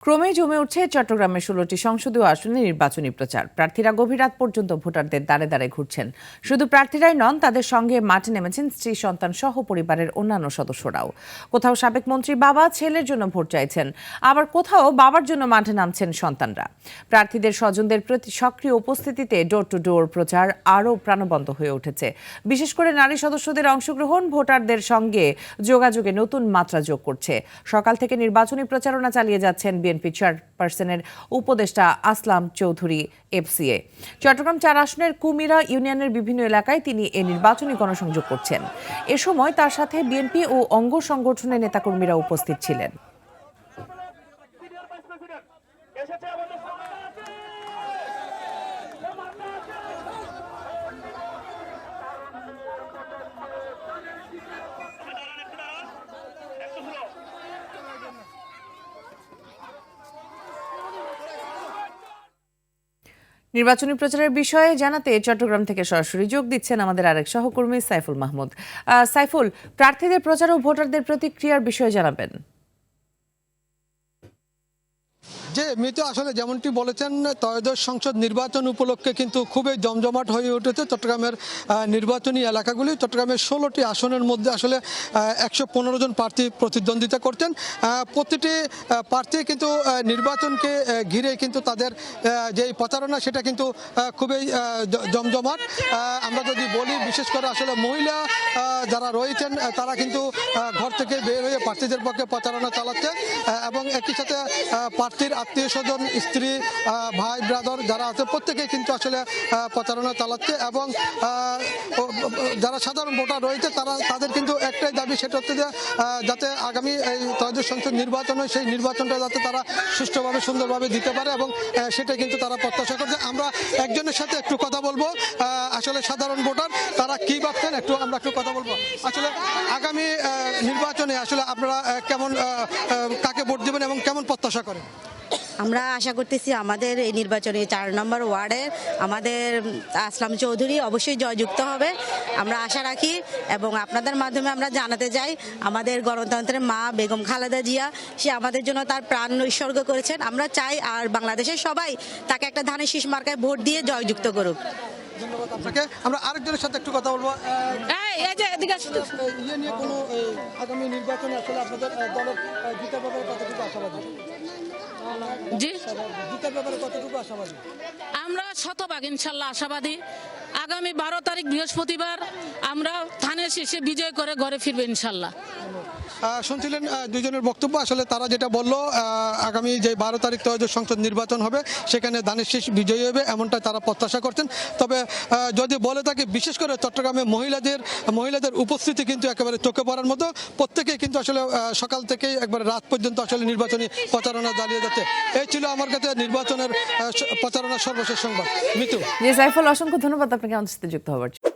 ক্রমেই জমে উঠছে চট্টগ্রামের ১৬টি সংসদীয় আসনে নির্বাচনী প্রচার। প্রার্থীরা গভীর রাত পর্যন্ত ভোটারদের দ্বারে দ্বারে ঘুরছেন। শুধু প্রার্থীরাই নন, তাদের সঙ্গে মাঠে নেমেছেন স্ত্রী, সন্তান সহ পরিবারের অন্যান্য সদস্যরাও। কোথাও সাবেক মন্ত্রী বাবা ছেলের জন্য ভোট চাইছেন, আবার কোথাও বাবার জন্য মাঠে নামছেন সন্তানরা। প্রার্থীদের স্বজনদের প্রতি সক্রিয় উপস্থিতিতে ডোর টু ডোর প্রচার আরও প্রাণবন্ত হয়ে উঠেছে। বিশেষ করে নারী সদস্যদের অংশগ্রহণ ভোটারদের সঙ্গে যোগাযোগে নতুন মাত্রা যোগ করছে। সকাল থেকে নির্বাচনী প্রচারণা চালিয়ে যাচ্ছেন বিএনপি চেয়ারপারসনের উপদেষ্টা আসলাম চৌধুরী এফসিএ। চট্টগ্রাম ৪ আসনের কুমিরা ইউনিয়নের বিভিন্ন এলাকায় তিনি এ নির্বাচনী গণসংযোগ করছেন। এ সময় তার সাথে বিএনপি ও অঙ্গ সংগঠনের নেতাকর্মীরা উপস্থিত ছিলেন। নির্বাচনী প্রচারের বিষয়ে জানাতে চট্টগ্রাম থেকে সরাসরি যোগ দিচ্ছেন আমাদের আরেক সহকর্মী সাইফুল মাহমুদ। সাইফুল, প্রার্থীদের প্রচার ও ভোটারদের প্রতিক্রিয়ার বিষয়ে জানাবেন। যে মিতু আসলে যেমনটি বলেছেন, ত্রয়োদশ সংসদ নির্বাচন উপলক্ষে কিন্তু খুবই জমজমাট হয়ে উঠেছে চট্টগ্রামের নির্বাচনী এলাকাগুলি। চট্টগ্রামের 16টি আসনের মধ্যে আসলে 115 জন প্রার্থী প্রতিদ্বন্দ্বিতা করছেন। প্রতিটি প্রার্থী কিন্তু নির্বাচনকে ঘিরে কিন্তু তাদের যে প্রচারণা সেটা কিন্তু খুবই জমজমাট। আমরা যদি বলি, বিশেষ করে আসলে মহিলা যারা রয়েছেন তারা কিন্তু ঘর থেকে বের হয়ে প্রার্থীদের পক্ষে প্রচারণা চালাচ্ছে এবং একই সাথে প্রার্থীর আত্মীয় স্বজন, স্ত্রী, ভাই, ব্রাদার যারা আছে প্রত্যেকেই কিন্তু আসলে প্রচারণা চালাচ্ছে এবং যারা সাধারণ ভোটার রয়েছে তাদের কিন্তু একটাই দাবি, সেটা হচ্ছে যে যাতে আগামী এই ত্রয়োদশ সংসদ নির্বাচন হয়, সেই নির্বাচনটা যাতে তারা সুষ্ঠুভাবে সুন্দরভাবে দিতে পারে এবং সেটাই কিন্তু তারা প্রত্যাশা করছে। আমরা একজনের সাথে একটু কথা বলবো, আসলে সাধারণ ভোটার তারা কি ভাবছেন আমরা একটু কথা বলবো। আসলে আগামী নির্বাচনে আসলে আপনারা কেমন, কাকে ভোট দেবেন এবং কেমন প্রত্যাশা করেন? আমরা আশা করতেছি আমাদের এই নির্বাচনে 4 নম্বর ওয়ার্ডে আমাদের আসলাম চৌধুরী অবশ্যই জয়যুক্ত হবে, আমরা আশা রাখি। এবং আপনাদের মাধ্যমে আমরা জানাতে চাই, আমাদের গণতন্ত্রের মা বেগম খালেদা জিয়া, সে আমাদের জন্য তার প্রাণ উৎসর্গ করেছেন। আমরা চাই আর বাংলাদেশের সবাই তাকে একটা ধানের শীষ মার্কায় ভোট দিয়ে জয়যুক্ত করুক। ধন্যবাদ আপনাকে। আমরা আরেকজনের সাথে একটু কথা বলবো। ইয়ে নিয়ে কোনো আগামী নির্বাচনে আসলে আপনাদের দলের জিতার ব্যাপারে কতটুকু আশাবাদী? জিতার ব্যাপারে কতটুকু আশাবাদী? আমরা শতভাগ ইনশাল্লাহ আশাবাদী। আগামী 12 তারিখ বৃহস্পতিবার আমরা ধানের শীষে বিজয় করে ঘরে ফিরবে ইনশাল্লাহ। শুনছিলেন দুজনের বক্তব্য। আসলে তারা যেটা বললো, আগামী যে 12 তারিখ ত্রয়োদশ সংসদ নির্বাচন হবে সেখানে ধানের শীষ বিজয়ী হবে, এমনটা তারা প্রত্যাশা করছেন। তবে যদি বলে থাকে, বিশেষ করে চট্টগ্রামে মহিলাদের উপস্থিতি কিন্তু একেবারে চোখে পড়ার মতো। প্রত্যেকেই কিন্তু আসলে সকাল থেকেই একবার রাত পর্যন্ত আসলে নির্বাচনী প্রচারণা চালিয়ে যাচ্ছে। এই ছিল আমার কাছে নির্বাচনের প্রচারণার সর্বশেষ সংবাদ। মিতু। সাইফুল, অসংখ্য ধন্যবাদ আপনাকে আমাদের সাথে যুক্ত হওয়ার জন্য।